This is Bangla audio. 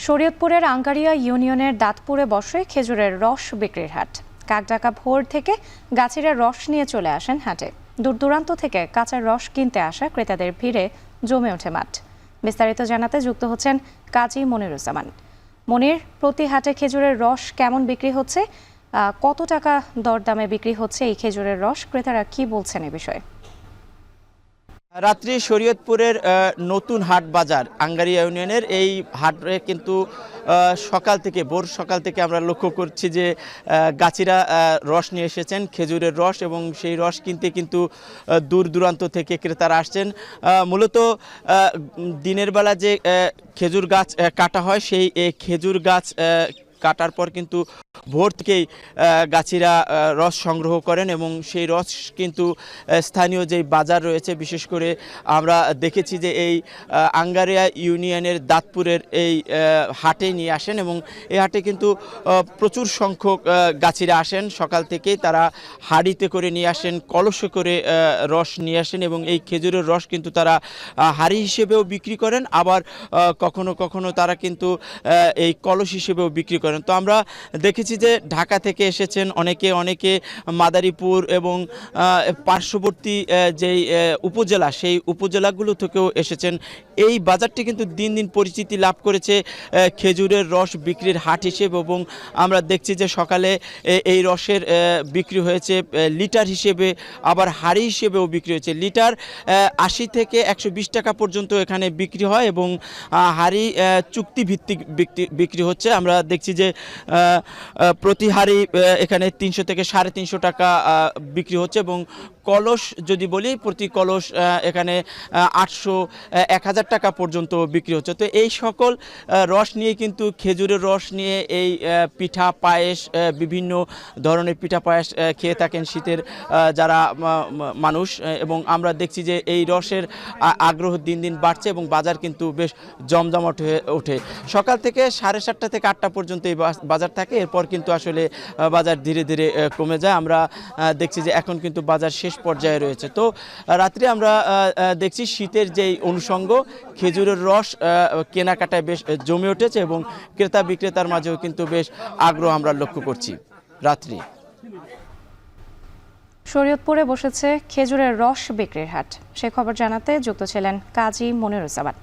শরীয়তপুরের আঙ্গারিয়া ইউনিয়নের দাঁতপুরে বসে খেজুরের রস বিক্রির হাট। কাকডাকা ভোর থেকে গাছিরা রস নিয়ে চলে আসেন হাটে। দূর দূরান্ত থেকে কাঁচা রস কিনতে আসা ক্রেতাদের ভিড়ে জমে ওঠে মাঠ। বিস্তারিত জানাতে যুক্ত হচ্ছেন কাজী মনিরুজ্জামান। মনির, প্রতি হাটে খেজুরের রস কেমন বিক্রি হচ্ছে, কত টাকা দরদামে বিক্রি হচ্ছে এই খেজুরের রস, ক্রেতারা কি বলছেন এ বিষয়ে? রাত্রি শরীয়তপুরের নতুন হাট বাজার আঙ্গারিয়া ইউনিয়নের এই হাটে কিন্তু ভোর সকাল থেকে আমরা লক্ষ্য করছি যে গাছিরা রস নিয়ে এসেছেন, খেজুরের রস, এবং সেই রস কিনতে কিন্তু দূর দূরান্ত থেকে ক্রেতারা আসছেন। মূলত দিনের বেলা যে খেজুর গাছ কাটা হয়, সেই খেজুর গাছ কাটার পর কিন্তু ভোর থেকেই গাছিরা রস সংগ্রহ করেন এবং সেই রস কিন্তু স্থানীয় যেই বাজার রয়েছে, বিশেষ করে আমরা দেখেছি যে এই আঙ্গারিয়া ইউনিয়নের দাঁতপুরের এই হাটে নিয়ে আসেন এবং এই হাটে কিন্তু প্রচুর সংখ্যক গাছিরা আসেন। সকাল থেকেই তারা হাঁড়িতে করে নিয়ে আসেন, কলসে করে রস নিয়ে আসেন এবং এই খেজুরের রস কিন্তু তারা হাঁড়ি হিসেবেও বিক্রি করেন, আবার কখনো কখনো তারা কিন্তু এই কলস হিসেবেও বিক্রি করেন। তো আমরা দেখেছি যে ঢাকা থেকে এসেছেন অনেকে মাদারীপুর এবং পার্শ্ববর্তী যেই উপজেলা, সেই উপজেলাগুলো থেকেও এসেছেন। এই বাজারটি কিন্তু দিন দিন পরিচিতি লাভ করেছে খেজুরের রস বিক্রির হাট হিসেবে, এবং আমরা দেখছি যে সকালে এই রসের বিক্রি হয়েছে লিটার হিসেবে, আবার হাঁড়ি হিসেবেও বিক্রি হয়েছে। লিটার 80 থেকে 120 টাকা পর্যন্ত এখানে বিক্রি হয় এবং হাঁড়ি চুক্তিভিত্তিক বিক্রি হচ্ছে। আমরা দেখছি যে প্রতি হাঁড়ি এখানে 300 থেকে 350 টাকা বিক্রি হচ্ছে এবং কলস যদি বলি, প্রতি কলস এখানে 800-1000 টাকা পর্যন্ত বিক্রি হচ্ছে। তো এই সকল রস নিয়ে কিন্তু খেজুরের রস নিয়ে এই পিঠা পায়েস, বিভিন্ন ধরনের পিঠা পায়েস খেয়ে থাকেন শীতের যারা মানুষ, এবং আমরা দেখছি যে এই রসের আগ্রহ দিন দিন বাড়ছে এবং বাজার কিন্তু বেশ জমজমাট হয়ে ওঠে। সকাল থেকে 7:30 থেকে 8টা পর্যন্ত এই বাজার থাকে, এরপর কিন্তু আসলে বাজার ধীরে ধীরে কমে যায়। আমরা দেখছি যে এখন কিন্তু বাজার শেষ পর্যায়ে রয়েছে। তো রাত্রে আমরা দেখছি শীতের যেই অনুষঙ্গ খেজুরের রস কেনাকাটায় বেশ জমে উঠেছে এবং ক্রেতা বিক্রেতার মাঝেও কিন্তু বেশ আগ্রহ আমরা লক্ষ্য করছি। রাত্রি শরীয়তপুরে বসেছে খেজুরের রস বিক্রির হাট। সে খবর জানাতে যুক্ত ছিলেন কাজী মনিরুজ্জামান।